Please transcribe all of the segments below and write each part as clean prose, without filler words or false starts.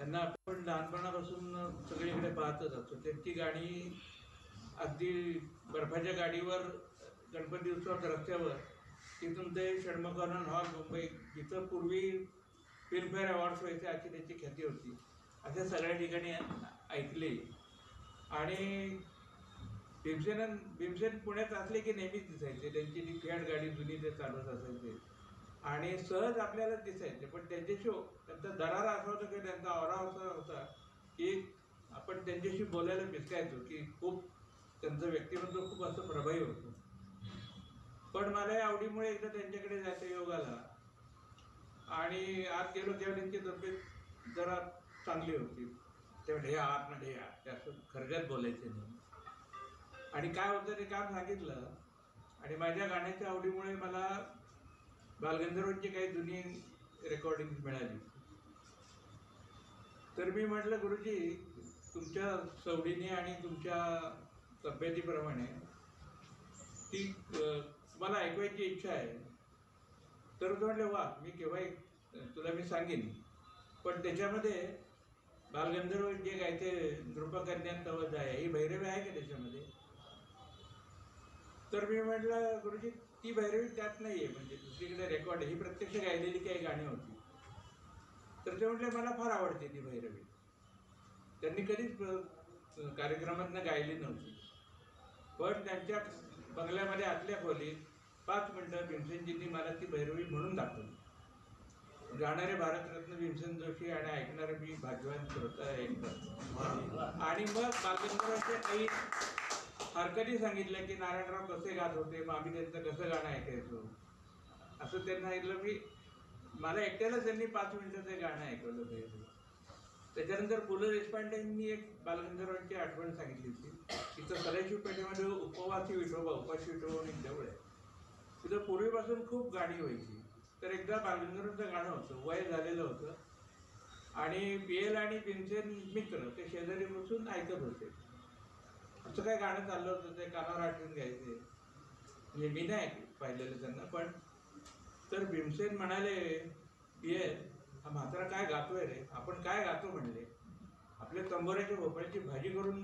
त्यांना आपण लहानपणापासून सगळीकडे पाहतच असतो. त्यांची गाणी अगदी बर्फाच्या गाडीवर गणपती उत्सवात रस्त्यावर, तिथून ते षण्मुखानंद हॉल मुंबई, जिथं पूर्वी फिल्मफेअर अवॉर्ड्स व्हायचे अशी त्याची ख्याती होती, अशा सगळ्या ठिकाणी ऐकले. आणि भीमसेन पुण्यात असले की नेहमीच दिसायचे. त्यांची ती फियाट गाडी जुनी ते चालत असायचे आणि सहज आपल्याला दिसायचे. पण त्यांच्याशी त्यांचा दरारा असा होता की त्यांचा आवरा असा होता की आपण त्यांच्याशी बोलायला बिचकायचो, की खूप त्यांचं व्यक्तिमत्व खूप असं प्रभावी होतं. पण मला या आवडीमुळे एकदा त्यांच्याकडे जायचा योग आला आणि आत गेलो तेव्हा त्यांची तब्येत जरा चांगली होती. तेव्हा ढे आत ना ढे आत, ते असं खरग्यात बोलायचे नाही. आणि काय होतं ते काम सांगितलं आणि माझ्या गाण्याच्या आवडीमुळे मला बालगंधर्वांची काही जुनी रेकॉर्डिंग मिळाली. तर मी म्हटलं, गुरुजी तुमच्या सवडीने आणि तुमच्या तब्येतीप्रमाणे ती मला ऐकवायची इच्छा आहे. तर तो म्हटलं वा, मी केव्हाही तुला मी सांगेन, पण त्याच्यामध्ये बालगंधर्व जे गायते नृपकन्यान तव जाय, ही भैरवी आहे का त्याच्यामध्ये? तर मी म्हटलं, गुरुजी ती भैरवी त्यात नाही आहे, म्हणजे दुसरीकडे रेकॉर्ड ही प्रत्यक्ष गायलेली काही गाणी होती. तर ते म्हटले मला फार आवडते ती भैरवी. त्यांनी कधीच कार्यक्रमातनं गायली नव्हती, पण त्यांच्या बंगल्यामध्ये आतल्या खोलीत 5 मिनिटं भीमसेनजींनी मला ती भैरवी म्हणून दाखवली. गाणारे भारतरत्न भीमसेन जोशी आणि ऐकणारे मी भाग्यवान श्रोता ऐकतात. आणि मग बालगंधर्वांच्या काही हरकती सांगितल्या की नारायणराव कसे गात होते, मग आम्ही त्यांचं कसं गाणं ऐकायचो असं त्यांना ऐकलं. मला एकट्याला त्यांनी 5 मिनिटं ते गाणं ऐकवलं भैरवी. त्याच्यानंतर पु ल देशपांडेंनी एक बालगंधर्वांची आठवण सांगितली होती. तिथं सदाशिव पेठेमध्ये उपवासी विठोबा, उपाशी विठोबा म्हणून जवळ आहे, तिथं पूर्वीपासून खूप गाणी व्हायची. तर एकदा बालगंधर्वांचं गाणं होतं, वय झालेलं होतं आणि पीएल आणि भीमसेन मित्र ते शेजारी बसून ऐकत होते. असं काय गाणं चाललं होतं, ते कानावर आठवून घ्यायचे. म्हणजे मी नाही पाहिलेलं त्यांना, पण तर भीमसेन म्हणाले, पीएल हा म्हातारा काय गातोय रे, आपण काय गातो म्हणले, आपल्या तंबोऱ्याच्या भोपळ्याची भाजी करून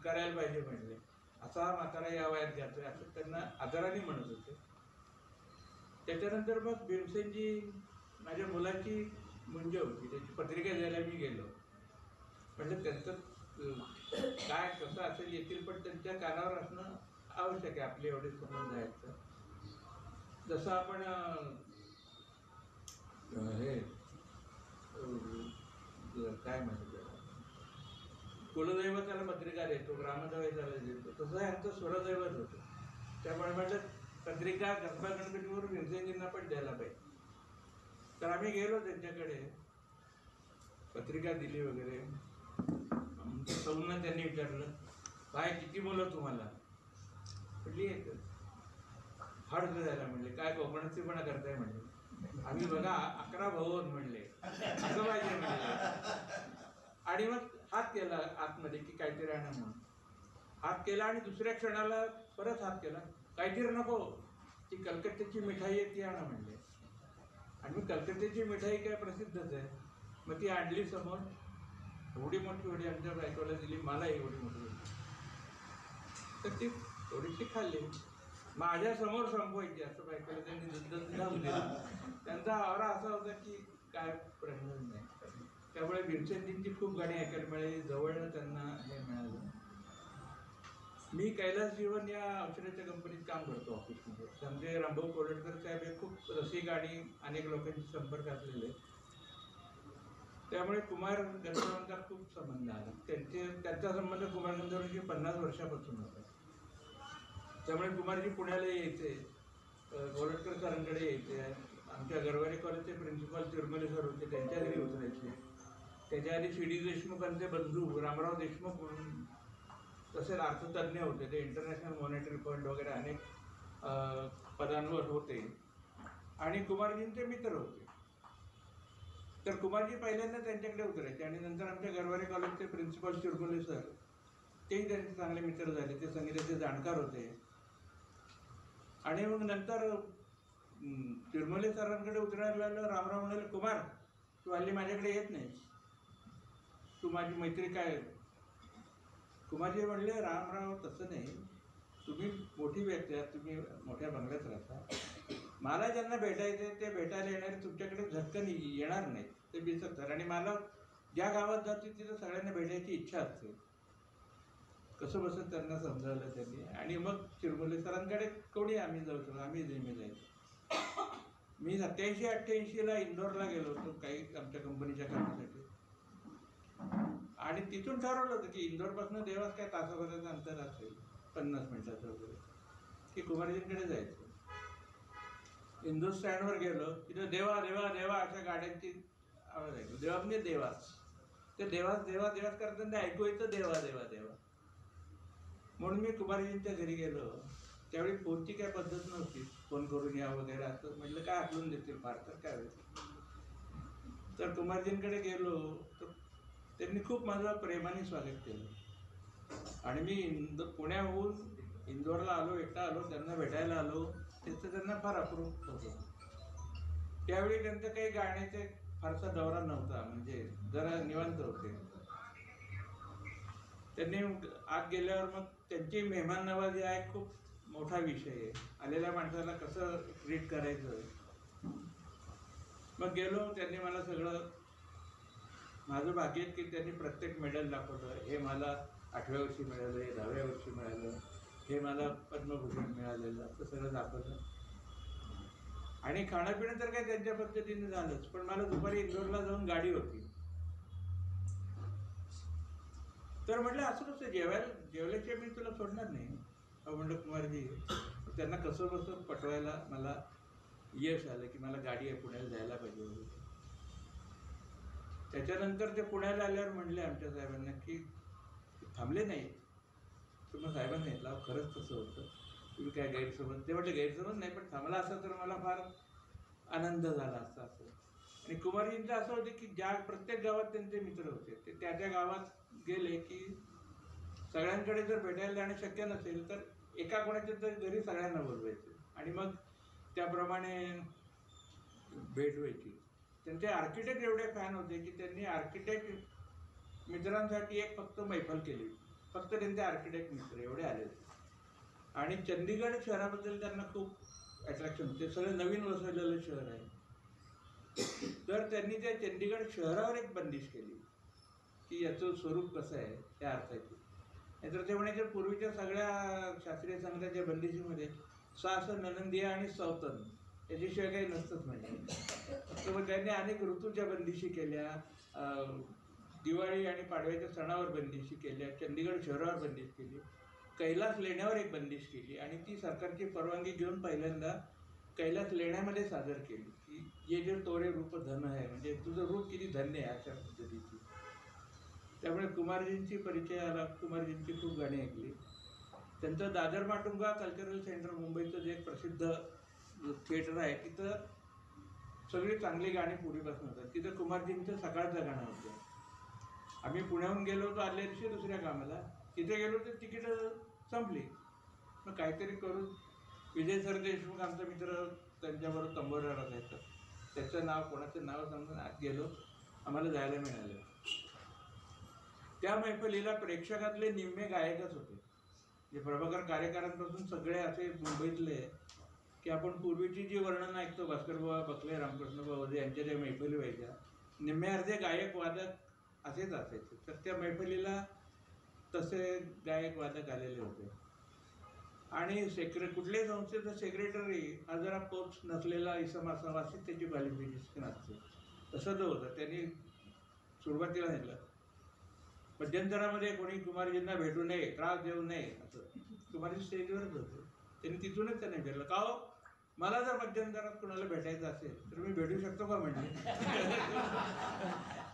करायला पाहिजे म्हणले, असा हा म्हातारा या वयात गातोय, असं त्यांना आदराने म्हणत होते. त्याच्यानंतर मग भीमसेनजी माझ्या मुलाची मुंज होती, त्याची पत्रिका द्यायला मी गेलो. म्हणजे त्यांचं काय कसं असेल येतील, पण त्यांच्या कानावर असणं आवश्यक आहे, आपले एवढे संबंध आहेत. तर जसं आपण हे काय म्हणतो कुलदैवताला पत्रिका देतो, ग्रामदैवताला देतो, तसं यांचं स्वरदैवत होतं. त्यामुळे म्हटलं पत्रिका गरबा गणपतीवर भीमसेनजींना पण द्यायला पाहिजे. तर आम्ही गेलो त्यांच्याकडे, पत्रिका दिली वगैरे. सौनं त्यांनी विचारलं, काय किती मुलं तुम्हाला? म्हटली एक. हड जायला म्हणले, काय कोकणाचीपणा करताय म्हणले, आम्ही बघा 11 भाऊ म्हणले, असं पाहिजे म्हणले. आणि मग हात केला आतमध्ये की काहीतरी आणा म्हणून. हात केला आणि दुसऱ्या क्षणाला परत हात केला, काहीतरी नको, ती कलकत्त्याची मिठाई आहे ती आणा म्हणले. आणि मग कलकत्त्याची मिठाई काय प्रसिद्धच आहे, मग ती आणली समोर. एवढी मोठी एवढी आमच्या बायकोला दिली, मला एवढी मोठी होती, तर ती थोडीशी खाल्ली. माझ्यासमोर संपवायची असं बायकोला त्यांनी जाऊन दिलं. त्यांचा आवरा असा होता की काय प्रश्नच नाही. त्यामुळे भीमसेनजींची खूप गाणी ऐकायला मिळाली, जवळनं त्यांना हे मिळालं. मी कैलास जीवन या औषधाच्या कंपनीत काम करतो ऑफिसमध्ये. त्यामध्ये रामभाऊ कोलटकर साहेब हे खूप रसिक आणि अनेक लोकांशी संपर्क असलेले, त्यामुळे कुमार गंधर्वांचा खूप संबंध आला. त्यांचा संबंध कुमार गंधर्वांशी 50 वर्षापासून होता. त्यामुळे कुमारजी पुण्याला यायचे, कोलटकर सरांकडे यायचे. आमच्या गरवारे कॉलेजचे प्रिन्सिपल तिरुमले सर होते, त्यांच्या घरी उतरायचे. त्याच्या आधी सी डी देशमुखांचे बंधू रामराव देशमुख म्हणून तसेच अर्थतज्ञ होते, ते इंटरनॅशनल मॉनिटरी फंड वगैरे अनेक पदांवर होते आणि कुमारजींचे मित्र होते. तर कुमारजी पहिल्यांदा त्यांच्याकडे उतरायचे आणि नंतर आमच्या गरवारे कॉलेजचे प्रिन्सिपल तिरुमले सर तेही त्यांचे चांगले मित्र झाले, ते संगीताचे जाणकार होते. आणि मग नंतर तिरुमले सरांकडे उतरायला रामराव म्हणाले, कुमार तू हल्ली माझ्याकडे येत नाही, तू माझी मैत्री काय? कुमारजी म्हणले, रामराव तसं नाही, तुम्ही मोठी व्यक्ती आहात, तुम्ही मोठ्या बंगल्यात राहता, मला ज्यांना भेटायचे ते भेटायला येणारे तुमच्याकडे झटकन येणार नाही, ते बिचकतात. आणि मला ज्या गावात जाते तिथं सगळ्यांना भेटायची इच्छा असते. कसं बसत त्यांना समजावलं त्यांनी. आणि मग चिरमुले सरांकडे कोणी आम्ही जाऊ शकतो, आम्ही नेहमी जायचो. मी 87-88ला इंदोरला गेलो होतो काही आमच्या कंपनीच्या कामासाठी. आणि तिथून ठरवलं होतं की इंदोरपासून देवास काय तासाभराचं अंतर असेल, 50 मिनिटाचं वगैरे, की कुमारजींकडे जायचं. इंदोर स्टँडवर गेलो, तिथं देवा देवा देवा अशा गाड्यांची आवाज ऐकलो. देवा म्हणजे देवास. ते देवास देवा देवास करताना ऐकू येतं देवा देवा देवा. म्हणून मी कुमारजींच्या घरी गेलो. त्यावेळी फोनची काय पद्धत नव्हती, फोन करून या वगैरे असं. म्हटलं काय आखलून देतील फार तर काय होईल. तर कुमारजींकडे गेलो तर त्यांनी खूप माझं प्रेमाने स्वागत केलं. आणि मी पुण्याहून इंदोरला आलो, एकटा आलो, त्यांना भेटायला आलो, त्याचं त्यांना फार अप्रूप होतं. त्यावेळी त्यांचं काही गाण्याचे फारसा दौरा नव्हता, म्हणजे जरा निवांत होते. त्यांनी आत गेल्यावर मग त्यांची मेहमान नवाजी हा एक खूप मोठा विषय आहे. आलेल्या माणसाला कसं ट्रीट करायचं. मग गेलो, त्यांनी मला सगळं, माझं भाग्य की त्यांनी प्रत्येक मेडल दाखवलं. हे मला 8व्या वर्षी मिळालं, हे 10व्या वर्षी मिळालं, हे मला पद्मभूषण मिळालेलं, असं सगळं दाखवलं. आणि खाणंपिणं तर काय त्यांच्या पद्धतीने झालंच. पण मला दुपारी इंदोरला जाऊन गाडी होती. तर म्हटलं असं कसं जेवल्याशिवाय मी तुला सोडणार नाही. म्हटलं कुमारजी, त्यांना कसं बसं पटवायला मला यश आलं की मला गाडी आहे, पुण्याला जायला पाहिजे वगैरे. त्याच्यानंतर ते पुण्याला आल्यावर म्हणले आमच्या साहेबांना की थांबले नाही. तुम्ही साहेबांना सांगितलं खरंच तसं होतं, तुम्ही काय गैरसमज. ते म्हटलं गैरसमज नाही, पण थांबला असं तर मला फार आनंद झाला असता असं. आणि कुमारजींचं असं होतं की ज्या प्रत्येक गावात त्यांचे मित्र होते, ते त्या त्या गावात गेले की सगळ्यांकडे जर भेटायला जाणं शक्य नसेल तर एका कोणाच्या तर घरी सगळ्यांना बोलवायचे आणि मग त्याप्रमाणे भेट व्हायची. त्यांचे आर्किटेक्ट एवढे फॅन होते की त्यांनी आर्किटेक्ट मित्रांसाठी एक फक्त मैफल केली. फक्त त्यांचे आर्किटेक्ट मित्र एवढे आले होते. आणि चंदीगड शहराबद्दल त्यांना खूप अट्रॅक्शन होते. सगळं नवीन वसवलेलं शहर आहे. तर त्यांनी त्या चंदीगड शहरावर एक बंदिश केली की याचं स्वरूप कसं आहे त्या अर्थाची. नाहीतर ते म्हणायचे पूर्वीच्या सगळ्या शास्त्रीय संगीताच्या बंदिशीमध्ये सास, ननंदिया आणि सौतन याच्याशिवाय काही नसतंच म्हणजे. तर मग त्यांनी अनेक ऋतूच्या बंदिशी केल्या, दिवाळी आणि पाडव्याच्या सणावर बंदिशी केल्या, चंदीगड शहरावर बंदिश केली, कैलास लेण्यावर एक बंदिश केली आणि ती सरकारची परवानगी घेऊन पहिल्यांदा कैलास लेण्यामध्ये सादर केली की ये जे तोरे रूप धन आहे, म्हणजे तुझं रूप किती धन्य आहे अशा पद्धतीची. त्यामुळे कुमारजींची परिचय आला. कुमारजींची खूप गाणी ऐकली. त्यांचं दादर माटुंगा कल्चरल सेंटर मुंबईचं जे एक प्रसिद्ध थिएटर आहे तिथं सगळी चांगली गाणी पूर्वीपासून होतात. तिथं कुमारजींचं सकाळचं गाणं होतं. आम्ही पुण्याहून गेलो होतो आदल्या दिवशी दुसऱ्या कामाला. तिथे गेलो तर तिकीटं संपली. मग काहीतरी करून विजय सर देशमुख आमचा मित्र, त्यांच्याबरोबर तंबोरा राहायचं, त्याचं नाव कोणाचं नाव सांगून आत गेलो. आम्हाला जायला मिळालं. त्या मैफलीला प्रेक्षकातले निम्मे गायकच होते. जे प्रभाकर कार्यकारांपासून सगळे असे मुंबईतले की आपण पूर्वीची जी वर्णन ऐकतो, भास्करबुवा बकले, रामकृष्णबुवा वजे यांच्या ज्या मैफली व्हायच्या, निम्मे अर्धे गायक वादक असेच असायचे. तर त्या मैफलीला तसे गायक वादक आलेले होते. आणि कुठल्याही संस्थेचा सेक्रेटरी हा जरा पोस्ट नसलेला इसम असावा अशी त्याची क्वालिफिकेशन असते. तसं तो होतं. त्यांनी सुरुवातीला सांगितलं मध्यंतरामध्ये कोणी कुमारजींना भेटू नये, त्रास देऊ नये असं. कुमारजी स्टेजवरच होते. त्यांनी तिथूनच त्यांनी भेटलं. का हो, मला जर मध्यंतरात कोणाला भेटायचं असेल तर मी भेटू शकतो का म्हणजे.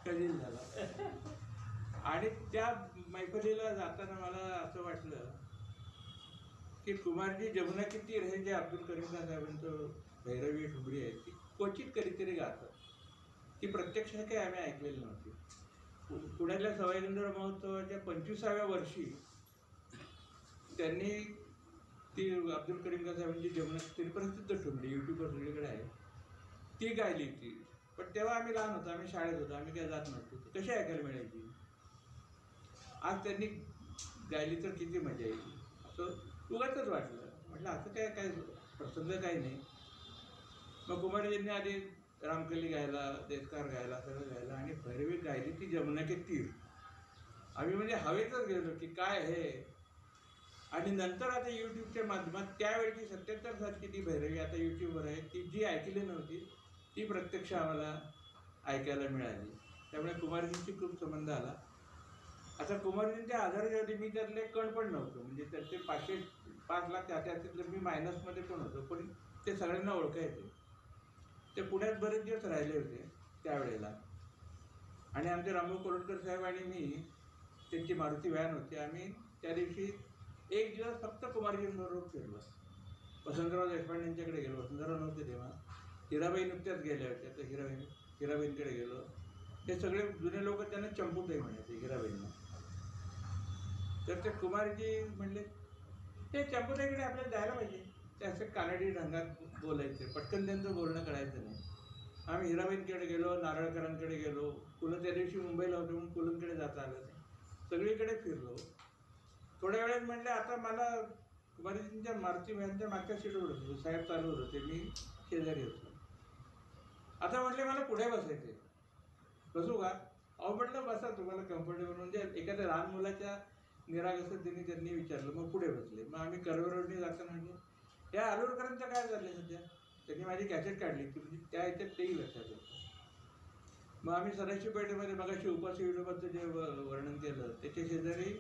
कधी झाला. आणि त्या मैफलीला जाताना मला असं वाटलं की कुमारजी जमुना की तीर हे जे अब्दुल करीम खान साहेबांचं भैरवी ठुमरी आहे ती क्वचित कधीतरी गातात. ती प्रत्यक्ष काही आम्ही ऐकलेली नव्हती. पुण्यातल्या सवाई गंधर्व महोत्सवाच्या 25व्या वर्षी त्यांनी ती अब्दुल करीम खान साहेबांची जमुना की तीर प्रसिद्ध ठुमरी यूट्यूबवर सगळीकडे आहे, ती गायली ती. पण तेव्हा आम्ही लहान होतो, आम्ही शाळेत होतो, आम्ही काय जात नव्हतो. कशी ऐकायला मिळायची. आज त्यांनी गायली तर किती मजा येईल असं उगाचच वाटलं. म्हटलं असं काय प्रसंग काही नाही. मग कुमारजींनी आधी रामकली गायला, देशकार गायला, सगळं गायला आणि भैरवी गायली ती जमुना के तीर. आम्ही म्हणजे हवेतच गेलो की काय हे. आणि नंतर आता यूट्यूबच्या माध्यमात त्यावेळची 77 सालची ती भैरवी आता यूट्यूबवर आहे, ती जी ऐकली नव्हती ती प्रत्यक्ष आम्हाला ऐकायला मिळाली. त्यामुळे कुमारजींशी खूप संबंध आला. आता कुमारजींच्या आधाराच्या होते मी त्यातले कण पण नव्हतो, म्हणजे त्याचे 5 लाख त्यातलं मी मायनसमध्ये पण होतो, पण ते सगळ्यांना ओळखायचे. ते पुण्यात बरेच दिवस राहिले होते त्यावेळेला. आणि आमचे रामभाऊ कोलटकर साहेब आणि मी, त्यांची मारुती व्हॅन होती, आम्ही त्या दिवशी एक दिवस फक्त कुमारजींबरोबर फिरलो. वसंतराव देशपांडे यांच्याकडे गेलो. वसंतराव नव्हते तेव्हा, हिराबाई नुकत्याच गेल्या होत्या, तर हिराबाईंकडे गेलो. ते सगळे जुने लोक त्यांना चंपूताई म्हणायचे हिराबाईंना. तर ते कुमारजी म्हणले ते चंपूताईकडे आपल्याला जायला पाहिजे. ते असे कानडी ढंगात बोलायचे, पटकन त्यांचं बोलणं कळायचं नाही. आम्ही हिराबाईंकडे गेलो, नारळकरांकडे गेलो. पुलं त्या दिवशी मुंबईला होते म्हणून पुलंकडे जाता आलं नाही. सगळीकडे फिरलो. थोड्या वेळात म्हणले आता मला कुमारजींच्या मारुती व्हॅनच्या मागच्या सीटवर होतो, साहेब चालवत होते, मी शेजारी होतो. आता म्हटले मला पुढे बसायचे. बसू का? अहो म्हटलं बसा, तुम्हाला कम्फर्टेबल. म्हणजे एखाद्या लहान मुलाच्या निरागसतेने त्यांनी विचारलं, मग पुढे बसले. मग आम्ही कर्वेरोडने जाताना म्हणजे या आलूरकरांचं काय चाललंय सध्या. त्यांनी माझी कॅसेट काढली की म्हणजे त्या ह्याच्यात तेही लक्षात होतं. मग आम्ही सदाशिव पेठेमध्ये मगाशी उपासी विठोबाचं जे वर्णन केलं त्याच्या शेजारी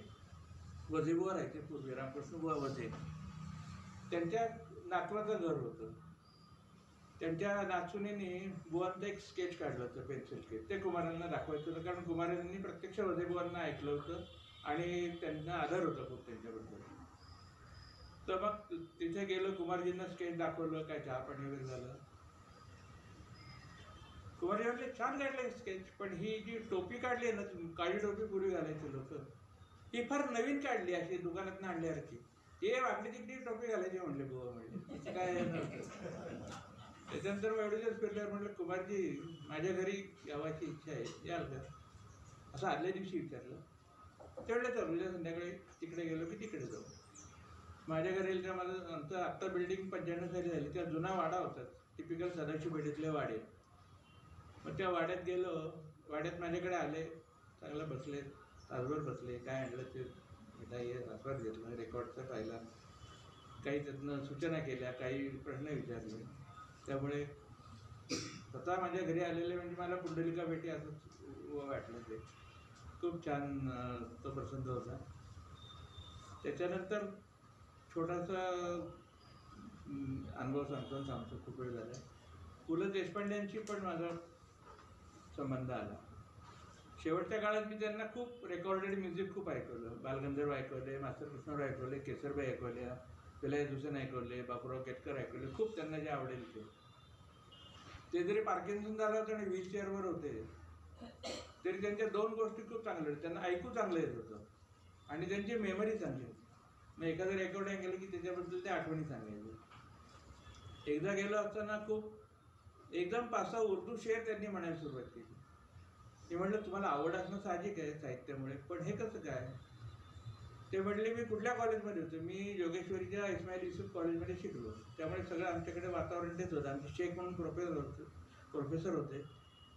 वझेबुवा राहायचे पूर्वी, रामकृष्ण बुवा वझे. त्यांच्या नातवाचं घर होतं. त्यांच्या नाचुनीने बुवांचं एक स्केच काढलं होतं, पेन्सिल स्केच. ते कुमारांना दाखवायचं होतं, कारण कुमारांनी प्रत्यक्ष वझेबुवांना ऐकलं होतं आणि त्यांना आदर होता खूप त्यांच्याबद्दल. तर मग तिथे गेलो, कुमारजींना स्केच दाखवलं, काय चहा पाणी वगैरे झालं. कुमारजी म्हटले छान काढले स्केच, पण ही जी टोपी काढली आहे ना, काळी टोपी पूर्वी घालायची लोक, ही फार नवीन काढली, अशी दुकानातून आणल्यासारखी. हे वाटली तिकडे टोपी घालायची म्हणले बुवा. म्हणजे तिचं काय नव्हतं. त्याच्यानंतर मग एवढे दिवस फिरल्यावर म्हटलं कुमारजी माझ्या घरी यावायची इच्छा आहे, याल का? असं आदल्या दिवशी विचारलं. तेवढं तर उद्या संध्याकाळी तिकडे गेलो की तिकडे जाऊ. माझ्या घरी त्या माझं आमचं आत्ता बिल्डिंग 95 साली झाली, त्या जुना वाडा होता, टिपिकल सदाशिव पेठेतले वाडे. मग त्या वाड्यात गेलो. वाड्यात माझ्याकडे आले, चांगलं बसले, तासभर बसले. काय आणलं ते मिठाई आस्वाद घेतला, रेकॉर्डचा पाहिला, काही त्यातनं सूचना केल्या, काही प्रश्न विचारले. त्यामुळे स्वतः माझ्या घरी आलेले म्हणजे मला पुंडलिका भेटी असं वाटलं. ते खूप छान तो प्रसंग होता. त्याच्यानंतर छोटासा अनुभव सांगतो खूप वेळ झाला. पु ल देशपांड्यांशी पण माझा संबंध आला. शेवटच्या काळात मी त्यांना खूप रेकॉर्डेड म्युझिक खूप ऐकवलं. बालगंधर्व ऐकवले, मास्टर कृष्णराव ऐकवले, केसरबाई ऐकवल्या, विलायत हुसेन ऐकवले, बापूराव केतकर ऐकवले. खूप त्यांना जे आवडेल ते जरी पार्किन्सन झालं होतं आणि व्हीलचेअरवर होते तरी त्यांच्या 2 गोष्टी खूप चांगल्या होत्या. त्यांना ऐकू चांगलं येत होतं आणि त्यांची मेमरी चांगली होती. मग एखादं रेकॉर्डिंग केलं की त्याच्याबद्दल ते आठवणी सांगायचे. एकदा गेलो असताना खूप एकदम 5-6 उर्दू शेर त्यांनी म्हणायला सुरुवात केली. मी म्हटलं तुम्हाला आवड असणं साहजिक आहे साहित्यामुळे, पण हे कसं काय? ते म्हटले मी कुठल्या कॉलेजमध्ये होतो? मी योगेश्वरीच्या इस्माईल युसूफ कॉलेजमध्ये शिकलो. त्यामुळे सगळं आमच्याकडे वातावरण तेच होतं. आमचे शेख म्हणून प्रोफेसर होते.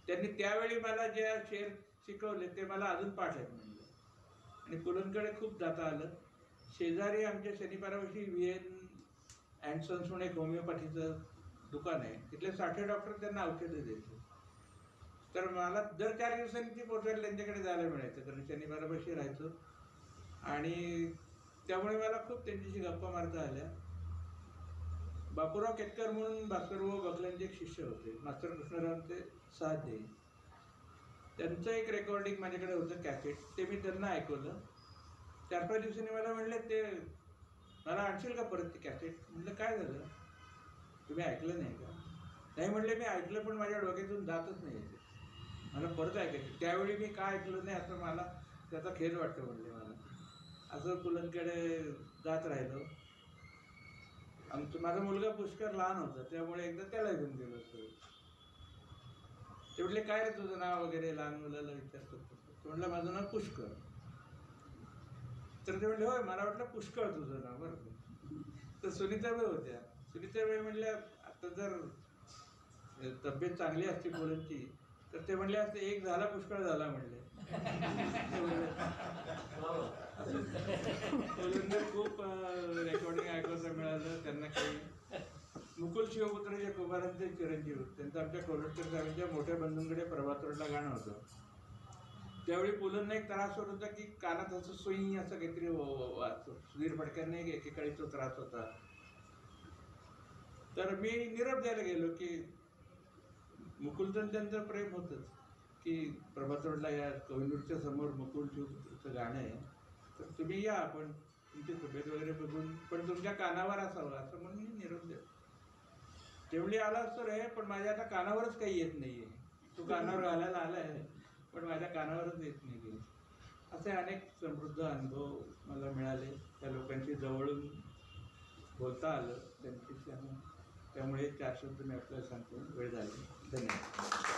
त्यांनी त्यावेळी मला जे शेर शिकवले ते मला अजून पाठ आहेत म्हणले. आणि पुलंकडे खूप जाता आलं. शेजारी आमच्या शनिपारापाशी VN अँड सन्स म्हणून एक होमिओपॅथीचं दुकान आहे. तिथले 60 डॉक्टर त्यांना औषधं द्यायचे. तर मला दर 4 दिवसांनी ती पोचायला त्यांच्याकडे जायला मिळायचं, कारण शनिवारापाशी राहायचो. आणि त्यामुळे मला खूप त्यांच्याशी गप्पा मारता आल्या. बापूराव केतकर म्हणून भास्करभाऊ बखलांचे एक शिष्य होते, मास्टर कृष्णरावांचे साथ. त्यांचं एक रेकॉर्डिंग माझ्याकडे होतं कॅसेट, ते मी त्यांना ऐकवलं. 4-5 दिवसांनी मला म्हणले ते मला आणशील का परत ती कॅसेट? म्हटलं काय झालं, तुम्ही ऐकलं नाही का? नाही म्हणले मी ऐकलं, पण माझ्या डोक्यातून जातच नाही ते, मला परत ऐकायचं. त्यावेळी मी काय ऐकलं नाही असं मला त्याचा खेद वाटतं म्हणले मला. असं पुलंकडे जात राहिलो. माझा मुलगा पुष्कर लहान होता, त्यामुळे एकदा त्याला घेऊन गेलो असतो. ते म्हटले काय रे तुझं नाव वगैरे, लहान मुलाला विचारतो. तो म्हटलं माझं नाव पुष्कर. तर ते म्हणले होय मला वाटलं पुष्कळ तुझं नाव बरं का. तर सुनीताबाई होत्या. सुनीताबाई म्हणल्या आता जर तब्येत चांगली असते मुलांची तर ते म्हणले असते एक झाला पुष्कळ झाला म्हणले. मुलांना खूप रेकॉर्डिंग ऐकायला मिळालं. त्यांना काही मुकुल शिवपुत्र जे कुमारांचे चिरंजीव त्यांचं आमच्या कोल्हटकर साहेबांच्या मोठ्या बंधूंकडे प्रभात रोडला गाणं होतं. त्यावेळी मुलांना एक त्रास होत होता की कानात असं सुई असं काहीतरी सुधीर फडक्यांना एकेकाळी तो त्रास होता. तर मी निरोप द्यायला गेलो की मुकुलचं त्यांचं प्रेम होतंच की प्रभात रोडला या कोहिनूरच्या समोर मुकुल शिवपुत्रचं गाणं आहे तर तुम्ही या आपण तुमची तब्येत वगैरे बघून पण तुमच्या कानावर असावं असं म्हणून मी निरोप द्या. तेवढी आला असतो रे पण माझ्या आता कानावरच काही येत नाहीये. तू कानावर घालायला आलाय पण माझ्या कानावरच येत नाही. असे अनेक समृद्ध अनुभव मला मिळाले. त्या लोकांशी जवळून बोलता आलं त्यांच्याशी. त्यामुळे 4 शब्द मी आपल्याला सांगतो. वेळ झाली. धन्यवाद.